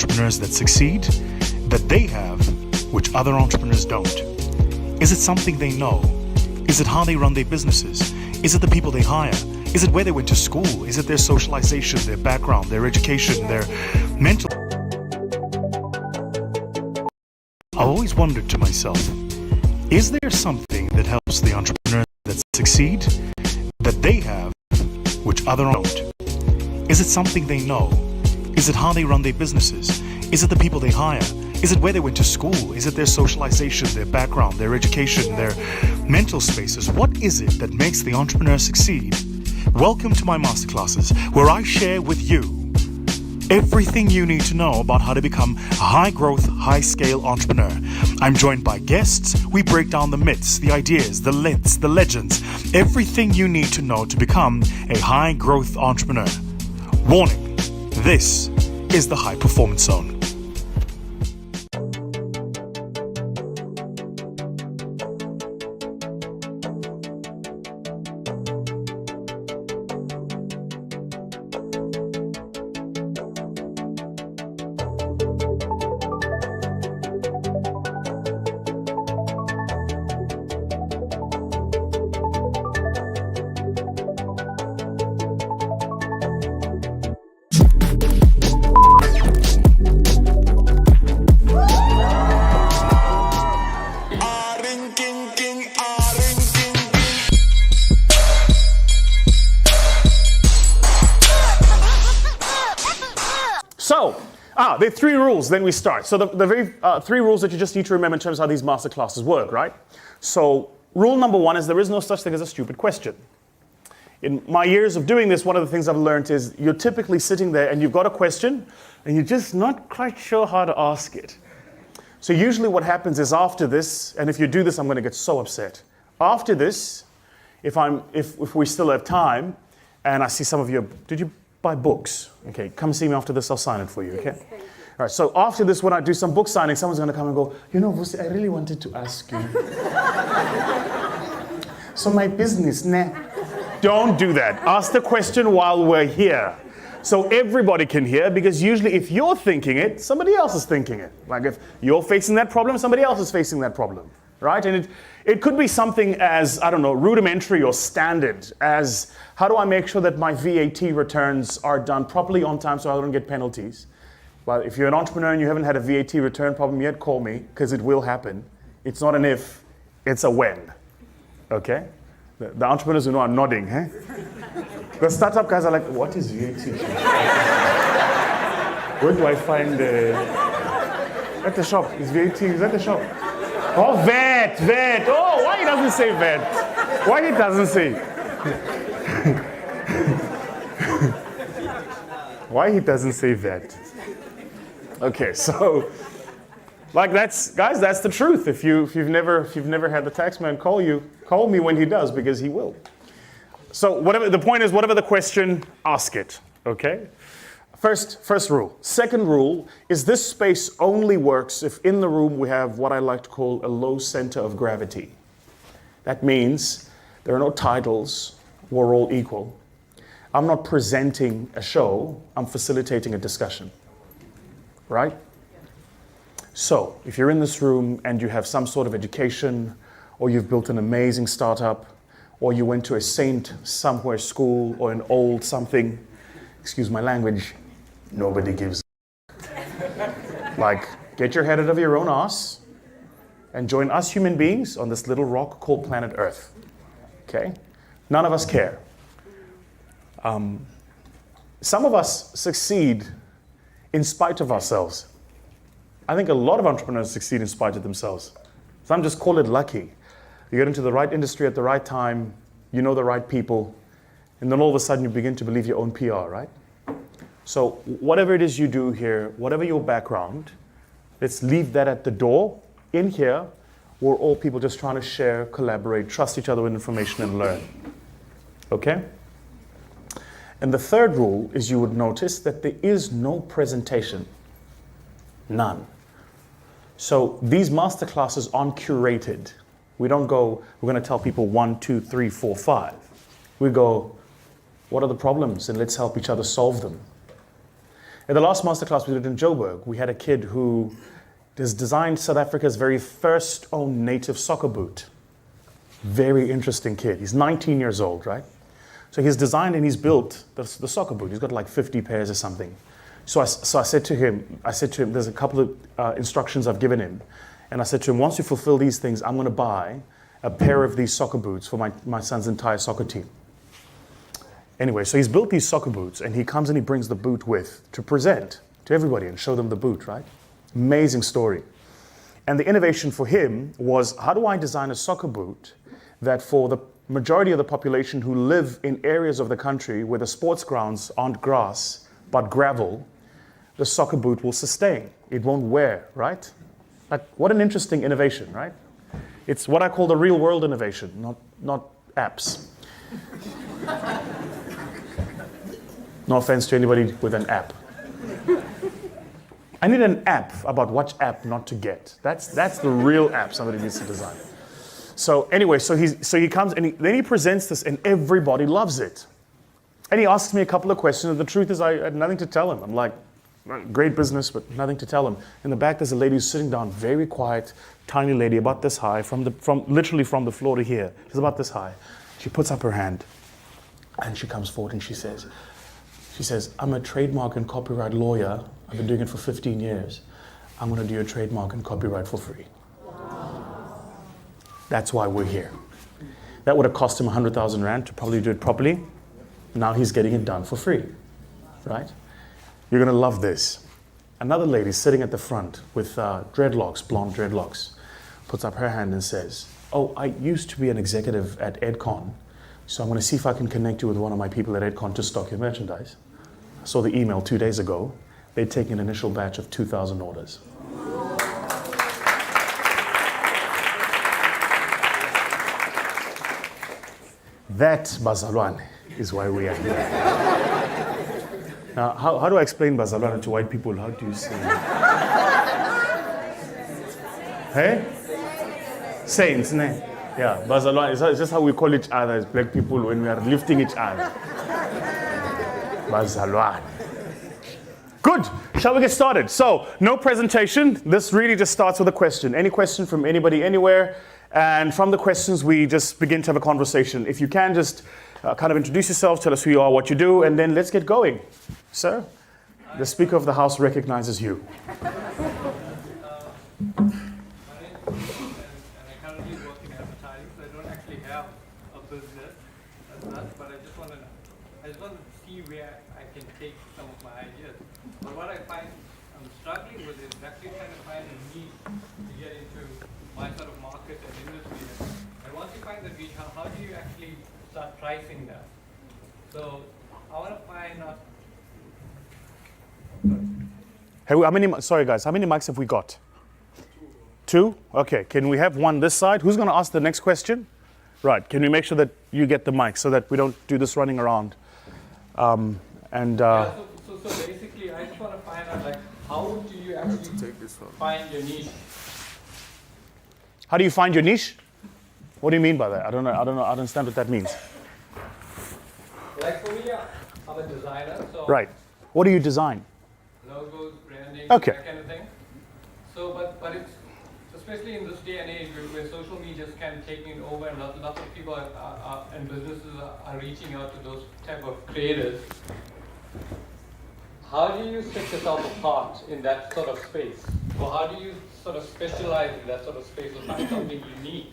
entrepreneurs that succeed that they have, which other entrepreneurs don't? Is it something they know? Is it how they run their businesses? Is it the people they hire? Is it where they went to school? Is it their socialization, their background, their education, their mental? I've always wondered to myself, is there something that helps the entrepreneurs that succeed that they have, which other don't? Is it something they know? Is it how they run their businesses? Is it the people they hire? Is it where they went to school? Is it their socialization, their background, their education, their mental spaces? What is it that makes the entrepreneur succeed? Welcome to my masterclasses, where I share with you everything you need to know about how to become a high-growth, high-scale entrepreneur. I'm joined by guests. We break down the myths, the ideas, the myths, the legends, everything you need to know to become a high-growth entrepreneur. Warning, this is the High Performance Zone. There are three rules, then we start. So the very three rules that you just need to remember in terms of how these master classes work, right? So rule number one is there is no such thing as a stupid question. In my years of doing this, one of the things I've learned is you're typically sitting there and you've got a question and you're just not quite sure how to ask it. So usually what happens is after this, and if you do this, I'm going to get so upset. After this, if we still have time, and I see some of you, did you buy books? Okay, come see me after this, I'll sign it for you, okay? All right, so after this, when I do some book signing, someone's going to come and go, you know, Vusi, I really wanted to ask you. So my business, nah. Don't do that. Ask the question while we're here. So everybody can hear, because usually if you're thinking it, somebody else is thinking it. Like if you're facing that problem, somebody else is facing that problem, right? And it could be something as, I don't know, rudimentary or standard as, how do I make sure that my VAT returns are done properly on time so I don't get penalties? Well, if you're an entrepreneur and you haven't had a VAT return problem yet, call me, because it will happen. It's not an if, it's a when, okay? The entrepreneurs who know are nodding, eh? The startup guys are like, what is VAT? Where do I find at the shop? Is VAT, is at the shop? Oh, VAT. Oh, why he doesn't say VAT? Why he doesn't say? Why he doesn't say VAT? Okay, so, like that's the truth. If you've never had the taxman call you, call me when he does, because he will. So the point is, whatever the question, ask it. Okay. First rule. Second rule is this space only works if in the room we have what I like to call a low center of gravity. That means there are no titles. We're all equal. I'm not presenting a show. I'm facilitating a discussion. Right? So, if you're in this room and you have some sort of education, or you've built an amazing startup, or you went to a saint somewhere school, or an old something, excuse my language, nobody gives like, get your head out of your own ass and join us human beings on this little rock called planet Earth. Okay? None of us care. Some of us succeed in spite of ourselves. I think a lot of entrepreneurs succeed in spite of themselves. Some just call it lucky. You get into the right industry at the right time, you know the right people, and then all of a sudden you begin to believe your own PR, right? So whatever it is you do here, whatever your background, let's leave that at the door. In here, we're all people just trying to share, collaborate, trust each other with information and learn. Okay? And the third rule is you would notice that there is no presentation. None. So these masterclasses aren't curated. We don't go, we're going to tell people 1, 2, 3, 4, 5. We go, what are the problems? And let's help each other solve them. At the last masterclass we did in Joburg, we had a kid who has designed South Africa's very first own native soccer boot. Very interesting kid. He's 19 years old, right? So he's designed and he's built the soccer boot. He's got like 50 pairs or something. So I said to him, there's a couple of instructions I've given him. And I said to him, once you fulfill these things, I'm going to buy a pair of these soccer boots for my son's entire soccer team. Anyway, so he's built these soccer boots and he comes and he brings the boot with to present to everybody and show them the boot, right? Amazing story. And the innovation for him was, how do I design a soccer boot that for the majority of the population who live in areas of the country where the sports grounds aren't grass but gravel, the soccer boot will sustain. It won't wear, right? Like, what an interesting innovation, right? It's what I call the real world innovation, not apps. No offense to anybody with an app. I need an app about which app not to get. That's the real app somebody needs to design. So anyway, so he comes and then he presents this and everybody loves it. And he asks me a couple of questions and the truth is I had nothing to tell him. I'm like, great business, but nothing to tell him. In the back, there's a lady who's sitting down, very quiet, tiny lady, about this high, literally from the floor to here. She's about this high. She puts up her hand, and she comes forward and she says, I'm a trademark and copyright lawyer. I've been doing it for 15 years. I'm going to do your trademark and copyright for free. Wow. That's why we're here. That would have cost him 100,000 Rand to probably do it properly. Now he's getting it done for free, right? You're going to love this. Another lady sitting at the front with dreadlocks, blonde dreadlocks, puts up her hand and says, oh, I used to be an executive at Edcon, so I'm going to see if I can connect you with one of my people at Edcon to stock your merchandise. I saw the email 2 days ago. They'd taken an initial batch of 2,000 orders. That, Bazalwane, is why we are here. Now, how do I explain Bazalwane to white people? How do you say it? Hey? Saints, ne? Yeah, Bazalwane. It's just how we call each other as black people when we are lifting each other. Bazalwane. Good. Shall we get started? So, no presentation. This really just starts with a question. Any question from anybody, anywhere? And from the questions, we just begin to have a conversation. If you can, just kind of introduce yourself, tell us who you are, what you do, and then let's get going. Sir, the Speaker of the House recognizes you. My name is Vusi, and I currently work in advertising, so I don't actually have a business as such, but I just want to see where I can take some of my ideas. But what I find I'm struggling with is actually trying to find a niche to get into my sort of market and industry. And once you find the niche, how do you actually start pricing that? So I want to find out. Hey, sorry guys, how many mics have we got? Two? Okay, can we have one this side? Who's going to ask the next question? Right, can we make sure that you get the mic so that we don't do this running around? So basically, I just want to find out, like, how do you actually find your niche? How do you find your niche? What do you mean by that? I don't know. I don't understand what that means. Like for me, I'm a designer, so Right. What do you design? logos, branding, Okay. that kind of thing. So, but it's especially in this day and age where social media is kind of taking it over, and lots of people and businesses are reaching out to those type of creators. How do you set yourself apart in that sort of space? Or how do you sort of specialize in that sort of space or find something unique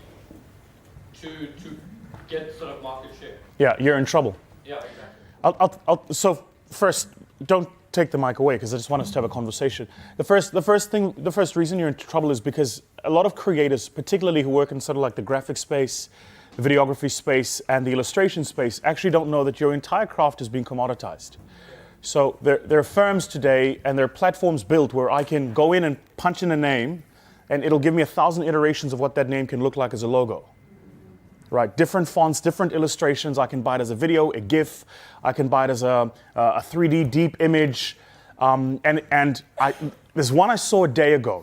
to get sort of market share? Yeah, you're in trouble. Yeah, exactly. So first, don't take the mic away because I just want us to have a conversation. The first reason you're in trouble is because a lot of creators, particularly who work in sort of like the graphic space, the videography space, and the illustration space, actually don't know that your entire craft is being commoditized. So there are firms today and there are platforms built where I can go in and punch in a name and it'll give me 1,000 iterations of what that name can look like as a logo. Right, different fonts, different illustrations. I can buy it as a video, a GIF. I can buy it as a 3D deep image. There's one I saw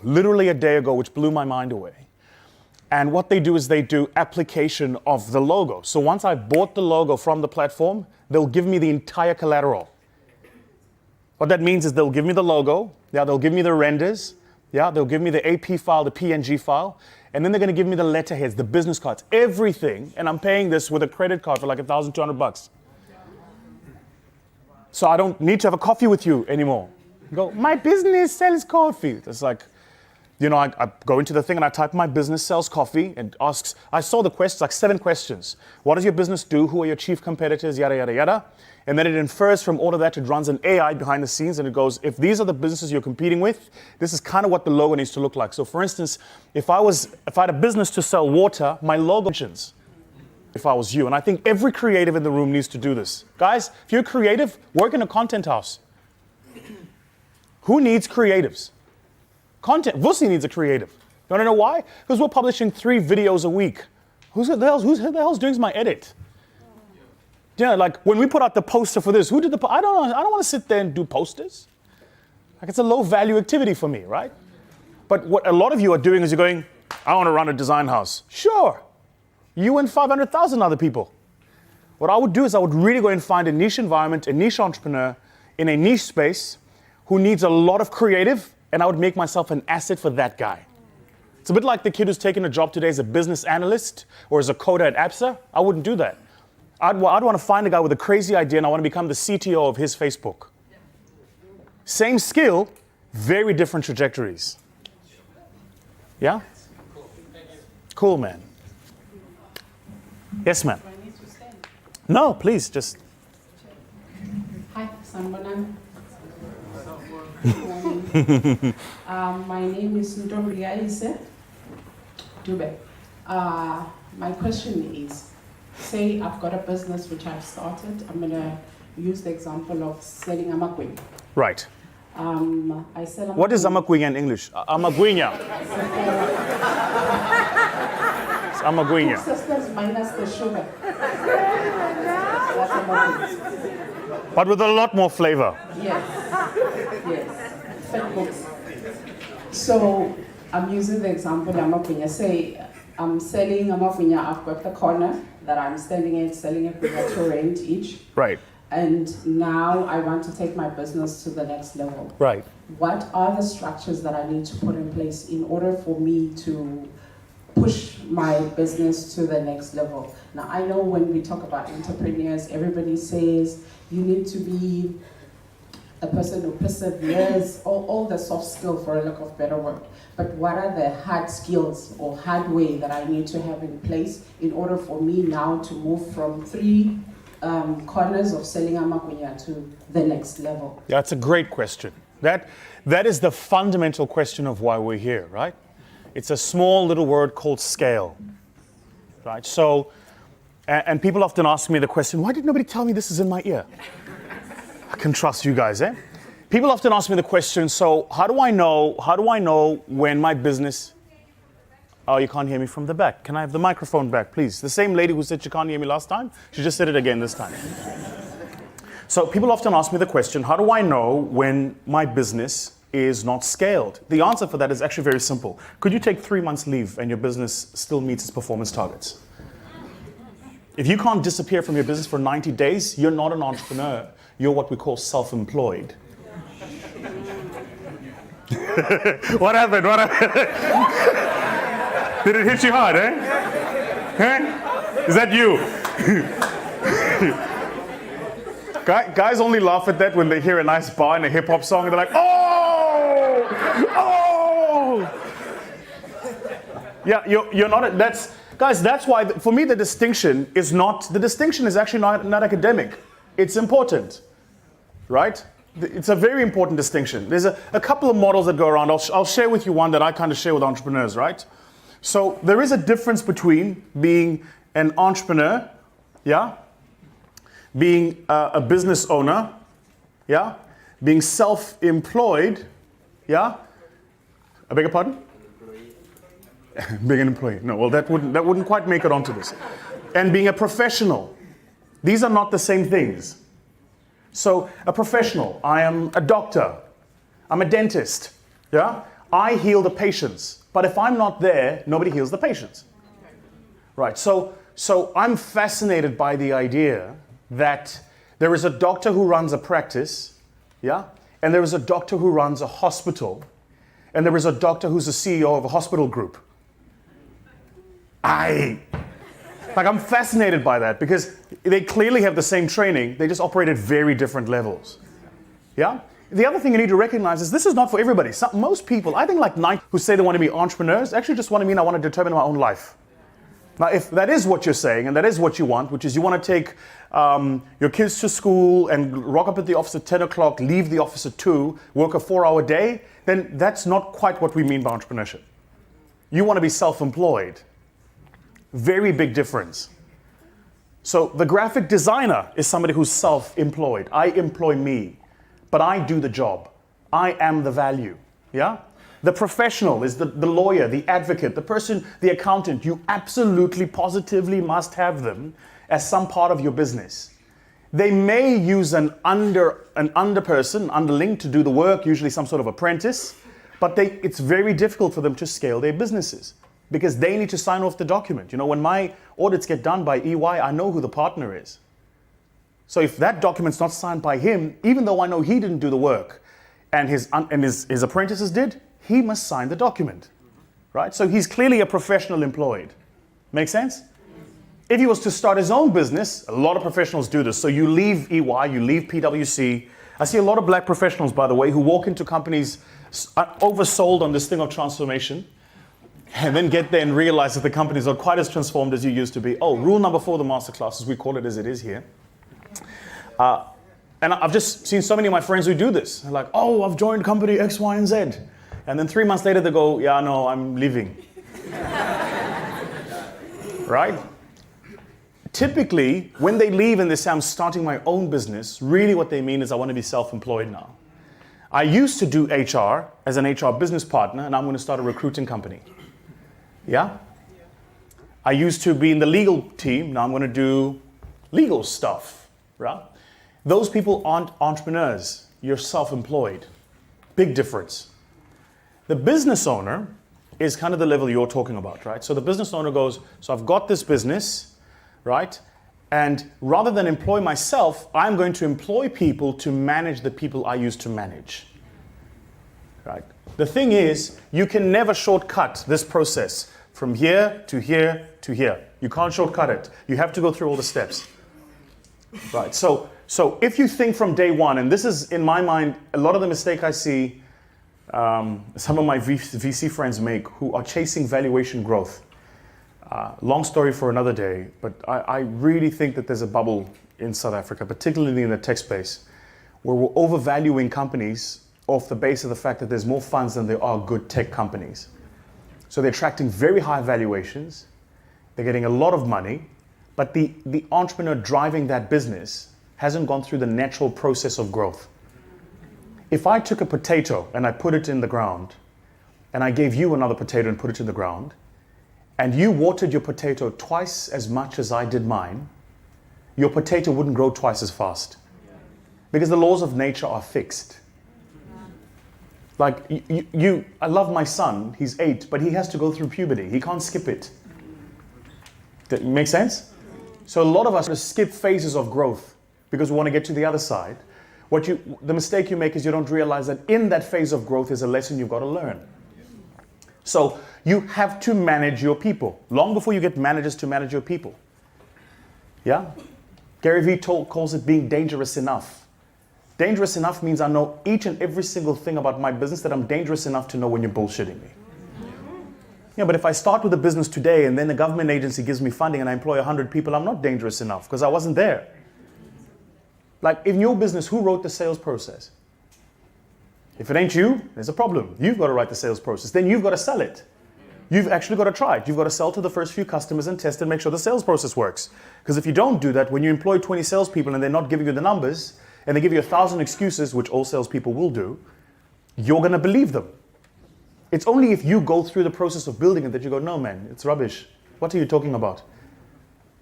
literally a day ago, which blew my mind away. And what they do is they do application of the logo. So once I've bought the logo from the platform, they'll give me the entire collateral. What that means is they'll give me the logo, yeah, they'll give me the renders, yeah, they'll give me the AP file, the PNG file, and then they're going to give me the letterheads, the business cards, everything, and I'm paying this with a credit card for like $1,200. So I don't need to have a coffee with you anymore. You go, my business sells coffee. It's like, you know, I go into the thing and I type my business sells coffee and asks, I saw the questions, like 7 questions. What does your business do? Who are your chief competitors? Yada, yada, yada. And then it infers from all of that, it runs an AI behind the scenes and it goes, if these are the businesses you're competing with, this is kind of what the logo needs to look like. So for instance, if I had a business to sell water, my logo mentions if I was you. And I think every creative in the room needs to do this. Guys, if you're creative, work in a content house. Who needs creatives? Content. Vusi needs a creative. You want to know why? Because we're publishing 3 videos a week. Who the hell's doing my edit? Yeah, like when we put out the poster for this, who did I don't want to sit there and do posters. Like it's a low value activity for me, right? But what a lot of you are doing is you're going, I want to run a design house. Sure. You and 500,000 other people. What I would do is I would really go and find a niche environment, a niche entrepreneur in a niche space who needs a lot of creative, and I would make myself an asset for that guy. It's a bit like the kid who's taking a job today as a business analyst or as a coder at APSA. I wouldn't do that. I'd want to find a guy with a crazy idea and I want to become the CTO of his Facebook. Same skill, very different trajectories. Yeah? Cool, man. Yes, ma'am. Do I need to stand? No, please, just. Hi, Sanbonan. My name is Ntombiaise Dube. My question is, say I've got a business which I've started. I'm going to use the example of selling amakwing. Right. I sell What is amakwing in English? Amagwinya. It's amagwinya. Sisters minus the sugar. That's amakwing. But with a lot more flavor. Yes. Fat books. So I'm using the example of amakwing. Say I'm selling amakwing. I've got the corner that I'm selling it with a rent each. Right. And now I want to take my business to the next level. Right. What are the structures that I need to put in place in order for me to push my business to the next level? Now, I know when we talk about entrepreneurs, everybody says you need to be a person who perseveres, all the soft skills for a lack of better word. But what are the hard skills or hard way that I need to have in place in order for me now to move from 3 corners of selling amakwenya to the next level? Yeah, that's a great question. That is the fundamental question of why we're here, right? It's a small little word called scale, right? So, and people often ask me the question, why did nobody tell me this is in my ear? I can trust you guys, eh? People often ask me the question, so how do I know when my business... Oh, you can't hear me from the back. Can I have the microphone back, please? The same lady who said she can't hear me last time, she just said it again this time. So people often ask me the question, how do I know when my business is not scaled? The answer for that is actually very simple. Could you take 3 months leave and your business still meets its performance targets? If you can't disappear from your business for 90 days, you're not an entrepreneur. You're what we call self-employed. What happened? Did it hit you hard, eh? Is that you? Guys only laugh at that when they hear a nice bar in a hip-hop song and they're like, oh! Yeah, you're not, that's why, for me, the distinction is actually not academic. It's important, right? It's a very important distinction. There's a couple of models that go around. I'll share with you one that I kind of share with entrepreneurs, right? So there is a difference between being an entrepreneur, yeah? Being a business owner, yeah? Being self-employed, yeah? I beg your pardon? Being an employee. No, well, that wouldn't quite make it onto this. And being a professional. These are not the same things. So a professional, I am a doctor, I'm a dentist, yeah? I heal the patients, but if I'm not there, nobody heals the patients. Right, so I'm fascinated by the idea that there is a doctor who runs a practice, yeah? and there is a doctor who runs a hospital, and there is a doctor who's the CEO of a hospital group. I'm fascinated by that because they clearly have the same training, they just operate at very different levels. Yeah? The other thing you need to recognize is this is not for everybody. Most people, I think like 90 who say they want to be entrepreneurs, actually just want to mean I want to determine my own life. Now, if that is what you're saying and that is what you want, which is you want to take your kids to school and rock up at the office at 10 o'clock, leave the office at 2, work a 4-hour day, then that's not quite what we mean by entrepreneurship. You want to be self-employed. Very big difference. So the graphic designer is somebody who's self-employed. I employ me, but I do the job. I am the value. Yeah? The professional is the lawyer, the advocate, the person, the accountant. You absolutely, positively must have them as some part of your business. They may use an underling to do the work, usually some sort of apprentice, but it's very difficult for them to scale their businesses because they need to sign off the document. You know, when my audits get done by EY, I know who the partner is. So if that document's not signed by him, even though I know he didn't do the work and his apprentices did, he must sign the document, right? So he's clearly a professional employed. Make sense? If he was to start his own business, a lot of professionals do this. So you leave EY, you leave PwC. I see a lot of black professionals, by the way, who walk into companies oversold on this thing of transformation and then get there and realize that the companies are quite as transformed as you used to be. Oh, rule number 4 of the masterclass, as we call it as it is here. And I've just seen so many of my friends who do this. They're like, oh, I've joined company X, Y, and Z. And then 3 months later, they go, yeah, no, I'm leaving. Right? Typically, when they leave and they say, I'm starting my own business, really what they mean is I want to be self-employed now. I used to do HR as an HR business partner, and I'm going to start a recruiting company. Yeah? I used to be in the legal team, now I'm going to do legal stuff. Right? Those people aren't entrepreneurs. You're self-employed. Big difference. The business owner is kind of the level you're talking about, right? So the business owner goes, so I've got this business, right? And rather than employ myself, I'm going to employ people to manage the people I used to manage, right? The thing is, you can never shortcut this process from here to here to here. You can't shortcut it. You have to go through all the steps, right? So if you think from day one, and this is, in my mind, a lot of the mistake I see some of my VC friends make who are chasing valuation growth. Long story for another day, but I really think that there's a bubble in South Africa, particularly in the tech space, where we're overvaluing companies off the base of the fact that there's more funds than there are good tech companies. So they're attracting very high valuations, they're getting a lot of money, but the entrepreneur driving that business hasn't gone through the natural process of growth. If I took a potato and I put it in the ground, and I gave you another potato and put it in the ground, and you watered your potato twice as much as I did mine, your potato wouldn't grow twice as fast. Because the laws of nature are fixed. Like, I love my son, he's 8, but he has to go through puberty. He can't skip it. That make sense? So a lot of us skip phases of growth because we want to get to the other side. The mistake you make is you don't realize that in that phase of growth is a lesson you've got to learn. So you have to manage your people. Long before you get managers to manage your people. Yeah? Gary Vee calls it being dangerous enough. Dangerous enough means I know each and every single thing about my business that I'm dangerous enough to know when you're bullshitting me. Yeah, but if I start with a business today and then the government agency gives me funding and I employ 100 people, I'm not dangerous enough because I wasn't there. Like in your business, who wrote the sales process? If it ain't you, there's a problem. You've got to write the sales process. Then you've got to sell it. You've actually got to try it. You've got to sell to the first few customers and test and make sure the sales process works. Because if you don't do that, when you employ 20 salespeople and they're not giving you the numbers, and they give you 1,000 excuses, which all salespeople will do, you're going to believe them. It's only if you go through the process of building it that you go, no man, it's rubbish. What are you talking about?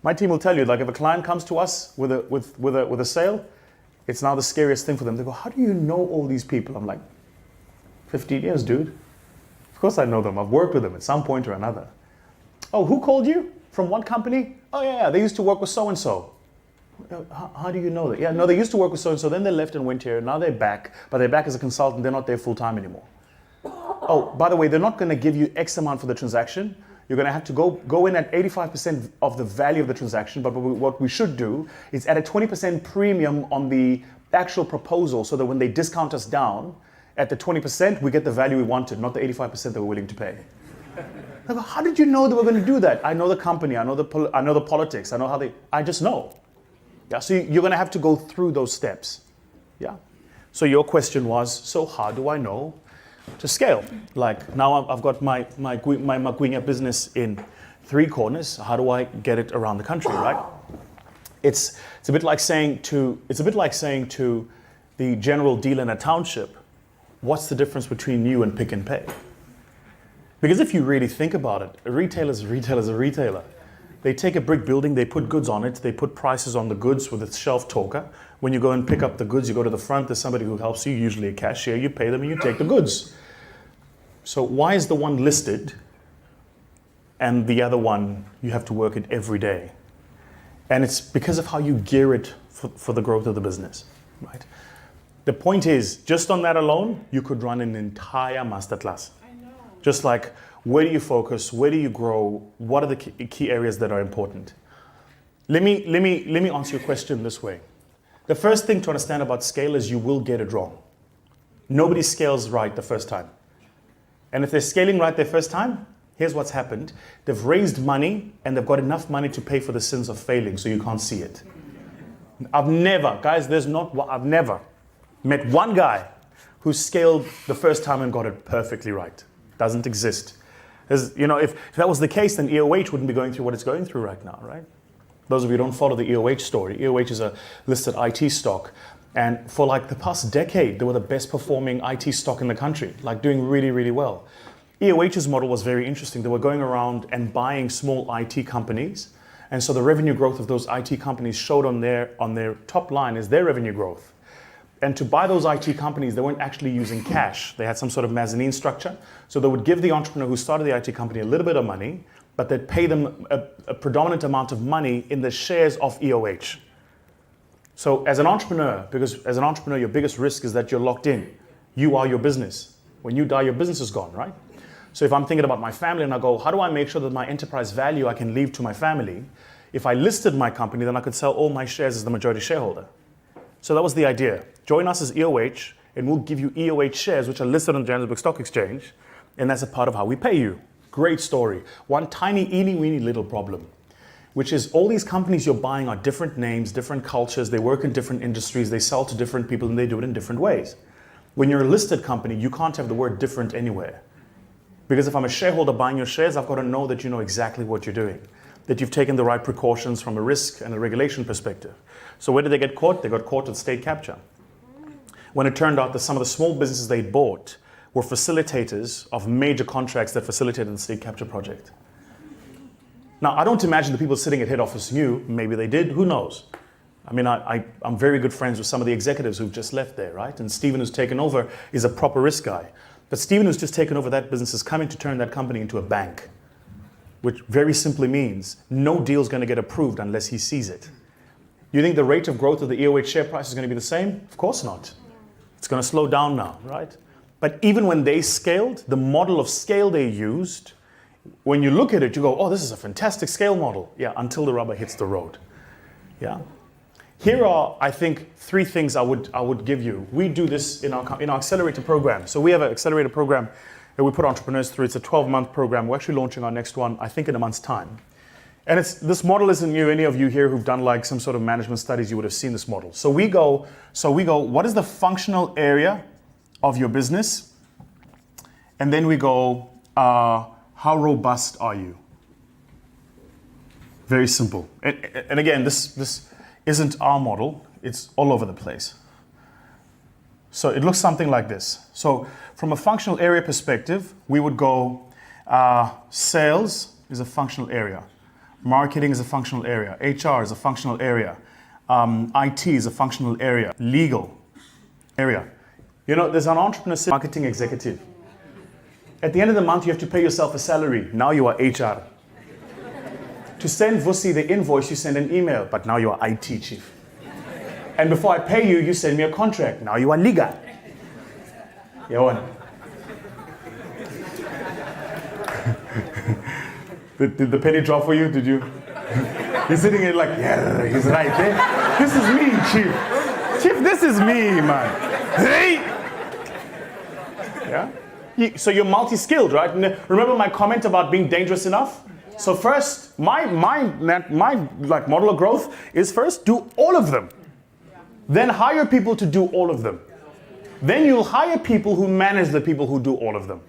My team will tell you, like if a client comes to us with a sale, it's now the scariest thing for them. They go, how do you know all these people? I'm like, 15 years, dude. Of course I know them. I've worked with them at some point or another. Oh, who called you? From what company? Oh yeah, they used to work with so-and-so. How do you know that? Yeah, no, they used to work with so-and-so, then they left and went here, now they're back, but they're back as a consultant, they're not there full-time anymore. Oh, by the way, they're not going to give you X amount for the transaction. You're going to have to go in at 85% of the value of the transaction, but what we should do is add a 20% premium on the actual proposal so that when they discount us down at the 20%, we get the value we wanted, not the 85% that we're willing to pay. I go, how did you know they were going to do that? I know the company, I know the politics, I know how I just know. Yeah, so you're going to have to go through those steps. Yeah. So your question was, so how do I know to scale? Like now I've got my Magwinya business in 3 corners. How do I get it around the country, right? It's a bit like saying to the general dealer in a township, what's the difference between you and Pick and Pay? Because if you really think about it, a retailer is a retailer is a retailer. They take a brick building, they put goods on it, they put prices on the goods with a shelf talker. When you go and pick up the goods, you go to the front, there's somebody who helps you, usually a cashier, you pay them and you take the goods. So why is the one listed and the other one, you have to work it every day? And it's because of how you gear it for the growth of the business, right? The point is, just on that alone, you could run an entire masterclass. Just like, where do you focus? Where do you grow? What are the key areas that are important? Let me answer your question this way. The first thing to understand about scale is you will get it wrong. Nobody scales right the first time. And if they're scaling right their first time, here's what's happened. They've raised money and they've got enough money to pay for the sins of failing, so you can't see it. I've never met one guy who scaled the first time and got it perfectly right. Doesn't exist. If that was the case, then EOH wouldn't be going through what it's going through right now, right? Those of you who don't follow the EOH story, EOH is a listed IT stock. And for like the past decade, they were the best performing IT stock in the country, like doing really, really well. EOH's model was very interesting. They were going around and buying small IT companies. And so the revenue growth of those IT companies showed on their top line is their revenue growth. And to buy those IT companies, they weren't actually using cash. They had some sort of mezzanine structure. So they would give the entrepreneur who started the IT company a little bit of money, but they'd pay them a predominant amount of money in the shares of EOH. So as an entrepreneur, because as an entrepreneur, your biggest risk is that you're locked in. You are your business. When you die, your business is gone, right? So if I'm thinking about my family and I go, how do I make sure that my enterprise value I can leave to my family? If I listed my company, then I could sell all my shares as the majority shareholder. So that was the idea. Join us as EOH, and we'll give you EOH shares, which are listed on the Johannesburg Stock Exchange, and that's a part of how we pay you. Great story. One tiny, eeny-weeny little problem, which is all these companies you're buying are different names, different cultures, they work in different industries, they sell to different people, and they do it in different ways. When you're a listed company, you can't have the word different anywhere. Because if I'm a shareholder buying your shares, I've got to know that you know exactly what you're doing, that you've taken the right precautions from a risk and a regulation perspective. So where did they get caught? They got caught with state capture. When it turned out that some of the small businesses they bought were facilitators of major contracts that facilitated the state capture project. Now, I don't imagine the people sitting at head office knew. Maybe they did. Who knows? I mean, I'm very good friends with some of the executives who've just left there, right? And Stephen, who's taken over, is a proper risk guy. But Stephen, who's just taken over that business, is coming to turn that company into a bank, which very simply means no deal's going to get approved unless he sees it. You think the rate of growth of the EOH share price is going to be the same? Of course not. It's going to slow down now, right? But even when they scaled, the model of scale they used, when you look at it, you go, oh, this is a fantastic scale model. Yeah, until the rubber hits the road. Yeah. Here are, I think, 3 things I would give you. We do this in our accelerator program. So we have an accelerator program that we put entrepreneurs through. It's a 12-month program. We're actually launching our next one, I think, in a month's time. And this model isn't new. Any of you here who've done like some sort of management studies, you would have seen this model. So we go, what is the functional area of your business? And then we go, how robust are you? Very simple. And again, this isn't our model. It's all over the place. So it looks something like this. So from a functional area perspective, we would go, sales is a functional area. Marketing is a functional area. HR is a functional area. IT is a functional area. Legal area. You know, there's an entrepreneur, marketing executive. At the end of the month, you have to pay yourself a salary. Now you are HR. To send Vusi the invoice, you send an email, but now you are IT chief. And before I pay you, you send me a contract. Now you are legal. Did the penny drop for you? Did you? You're sitting here like, yeah, he's right there. This is me, chief. Chief, this is me, man. Hey! Yeah? So you're multi-skilled, right? Remember my comment about being dangerous enough? So first, my like model of growth is first do all of them. Then hire people to do all of them. Then you'll hire people who manage the people who do all of them.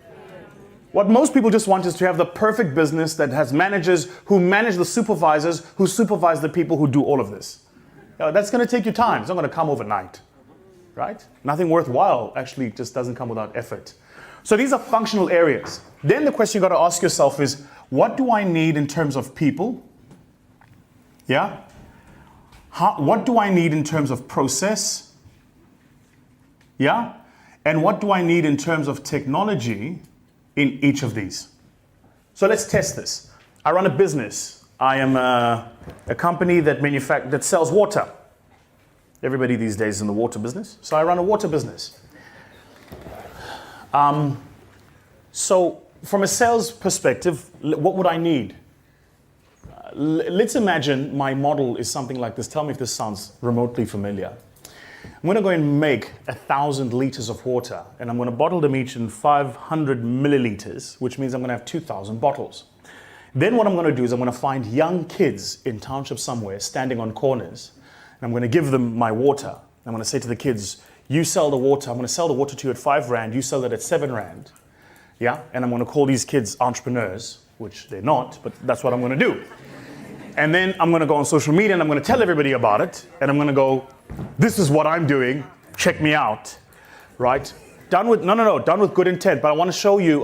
What most people just want is to have the perfect business that has managers who manage the supervisors who supervise the people who do all of this. That's going to take you time. It's not going to come overnight, right? Nothing worthwhile actually just doesn't come without effort. So these are functional areas. Then the question you got to ask yourself is, what do I need in terms of people? Yeah? What do I need in terms of process? Yeah? And what do I need in terms of technology in each of these? So let's test this. I run a business. I am a company that sells water. Everybody these days is in the water business. So I run a water business. So from a sales perspective, what would I need? Let's imagine my model is something like this. Tell me if this sounds remotely familiar. I'm going to go and make 1,000 liters of water, and I'm going to bottle them each in 500 milliliters, which means I'm going to have 2,000 bottles. Then what I'm going to do is I'm going to find young kids in townships somewhere standing on corners, and I'm going to give them my water. I'm going to say to the kids, you sell the water. I'm going to sell the water to you at 5 Rand. You sell it at 7 Rand. Yeah? And I'm going to call these kids entrepreneurs, which they're not, but that's what I'm going to do. And then I'm going to go on social media and I'm going to tell everybody about it. And I'm going to go, this is what I'm doing. Check me out. Right? Done with good intent. But I want to show you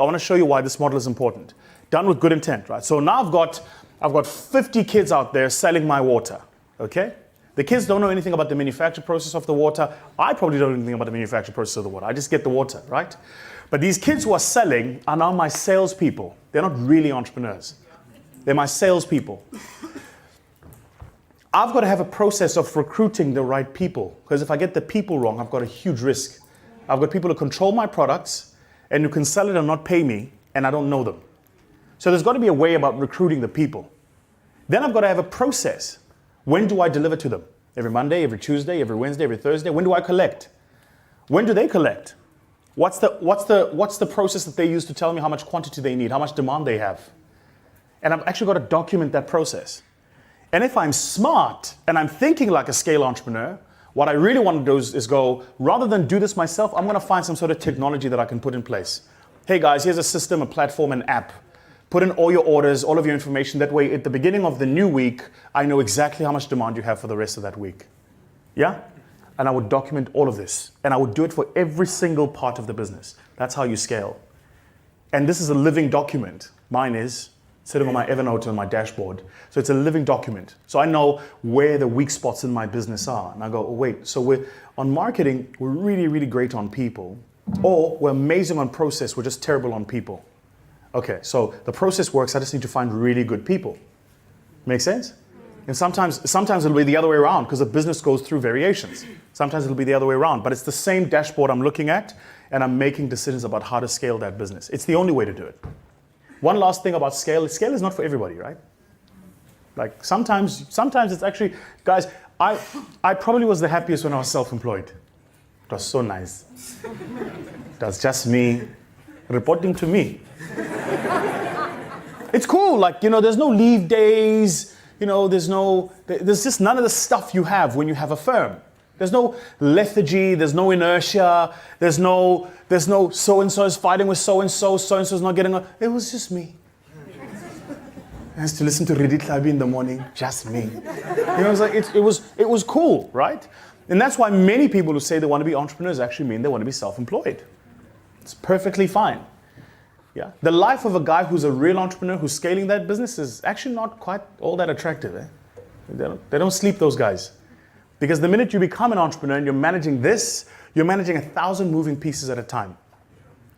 why this model is important. Done with good intent, right? So now I've got 50 kids out there selling my water. Okay? The kids don't know anything about the manufacture process of the water. I probably don't know anything about the manufacture process of the water. I just get the water, right? But these kids who are selling are now my salespeople. They're not really entrepreneurs. They're my salespeople. I've got to have a process of recruiting the right people, because if I get the people wrong, I've got a huge risk. I've got people who control my products and who can sell it and not pay me, and I don't know them. So there's got to be a way about recruiting the people. Then I've got to have a process. When do I deliver to them? Every Monday, every Tuesday, every Wednesday, every Thursday? When do I collect? When do they collect? What's the process that they use to tell me how much quantity they need, how much demand they have? And I've actually got to document that process. And if I'm smart and I'm thinking like a scale entrepreneur, what I really want to do is go, rather than do this myself, I'm going to find some sort of technology that I can put in place. Hey guys, here's a system, a platform, an app. Put in all your orders, all of your information. That way, at the beginning of the new week, I know exactly how much demand you have for the rest of that week. Yeah? And I would document all of this. And I would do it for every single part of the business. That's how you scale. And this is a living document. Mine is sitting on my Evernote on my dashboard. So it's a living document. So I know where the weak spots in my business are. And I go, oh, wait, so on marketing, we're really, really great on people. Or we're amazing on process, we're just terrible on people. Okay, so the process works, I just need to find really good people. Make sense? And sometimes it'll be the other way around, because the business goes through variations. Sometimes it'll be the other way around, but it's the same dashboard I'm looking at, and I'm making decisions about how to scale that business. It's the only way to do it. One last thing about scale is not for everybody, right? Like sometimes it's actually, guys, I probably was the happiest when I was self-employed. It was so nice. It was just me reporting to me. It's cool, like, there's no leave days, there's just none of the stuff you have when you have a firm. There's no lethargy, there's no inertia, there's no so-and-so is fighting with so-and-so is not getting on. It was just me. I used to listen to Ridi Tlabi in the morning, just me. It was cool, right? And that's why many people who say they want to be entrepreneurs actually mean they want to be self-employed. It's perfectly fine. Yeah. The life of a guy who's a real entrepreneur who's scaling that business is actually not quite all that attractive. They don't sleep, those guys. Because the minute you become an entrepreneur and you're managing this, you're managing 1,000 moving pieces at a time.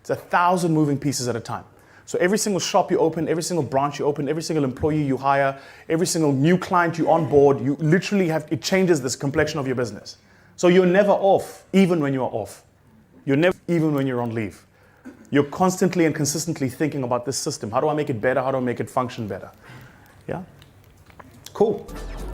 It's 1,000 moving pieces at a time. So every single shop you open, every single branch you open, every single employee you hire, every single new client you onboard, you literally it changes this complexion of your business. So you're never off, even when you're off. You're never, even when you're on leave. You're constantly and consistently thinking about this system. How do I make it better? How do I make it function better? Yeah? Cool.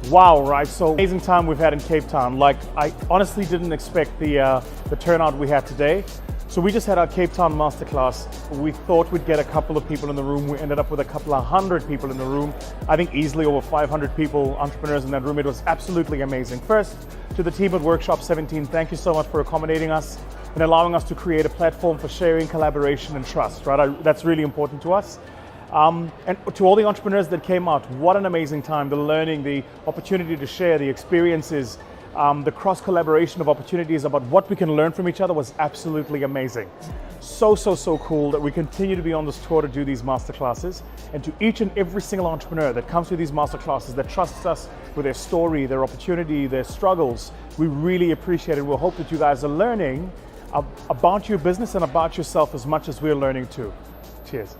Wow, right, so amazing time we've had in Cape Town. Like, I honestly didn't expect the turnout we had today. So we just had our Cape Town masterclass. We thought we'd get a couple of people in the room. We ended up with a couple of hundred people in the room. I think easily over 500 people, entrepreneurs in that room. It was absolutely amazing. First, to the team at Workshop 17, thank you so much for accommodating us and allowing us to create a platform for sharing, collaboration, and trust, right? That's really important to us. And to all the entrepreneurs that came out, what an amazing time. The learning, the opportunity to share, the experiences, the cross-collaboration of opportunities about what we can learn from each other was absolutely amazing. So cool that we continue to be on this tour to do these masterclasses. And to each and every single entrepreneur that comes to these masterclasses, that trusts us with their story, their opportunity, their struggles, we really appreciate it. We'll hope that you guys are learning about your business and about yourself as much as we're learning too. Cheers.